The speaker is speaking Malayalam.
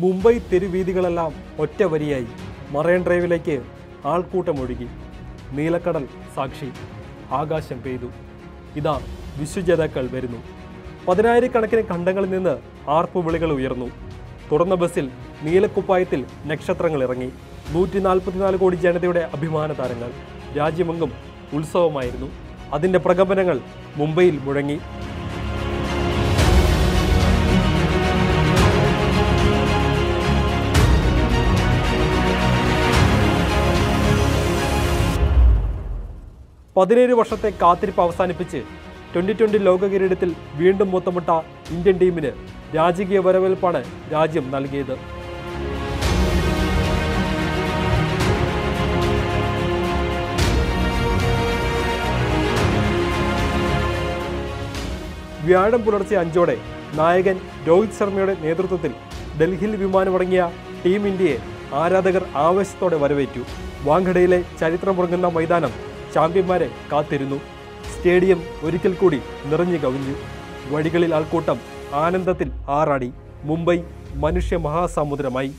മുംബൈ തെരുവീഥികളെല്ലാം ഒറ്റ വരിയായി. മറൈൻ ഡ്രൈവിലേക്ക് ആൾക്കൂട്ടമൊഴുകി. നീലക്കടൽ സാക്ഷി. ആകാശം പെയ്തു. ഇതാ വിശ്വജേതാക്കൾ വരുന്നു. 10,000-കണക്കിന് ഖണ്ഡങ്ങളിൽ നിന്ന് ആർപ്പുവിളികൾ ഉയർന്നു. തുറന്ന ബസ്സിൽ നീലക്കുപ്പായത്തിൽ നക്ഷത്രങ്ങൾ ഇറങ്ങി. 144 കോടി ജനതയുടെ അഭിമാന താരങ്ങൾ. രാജ്യമെങ്ങും ഉത്സവമായിരുന്നു. അതിൻ്റെ പ്രകമ്പനങ്ങൾ മുംബൈയിൽ മുഴങ്ങി. പതിനേഴ് വർഷത്തെ കാത്തിരിപ്പ് അവസാനിപ്പിച്ച് 2020 ലോക കിരീടത്തിൽ വീണ്ടും മുത്തമിട്ട ഇന്ത്യൻ ടീമിന് രാജകീയ വരവേൽപ്പാണ് രാജ്യം നൽകിയത്. വ്യാഴം പുലർച്ചെ 5 നായകൻ രോഹിത് ശർമ്മയുടെ നേതൃത്വത്തിൽ ഡൽഹിയിൽ വിമാനമിറങ്ങിയ ടീം ഇന്ത്യയെ ആരാധകർ ആവേശത്തോടെ വരവേറ്റു. വാങ്കഡയിലെ ചരിത്രമുറങ്ങുന്ന മൈതാനം ചാമ്പ്യന്മാരെ കാത്തിരുന്നു. സ്റ്റേഡിയം ഒരിക്കൽ കൂടി നിറഞ്ഞു കവിഞ്ഞു. വഴികളിൽ ആൾക്കൂട്ടം ആനന്ദത്തിൽ ആറാടി. മുംബൈ മനുഷ്യ മഹാസമുദ്രമായി.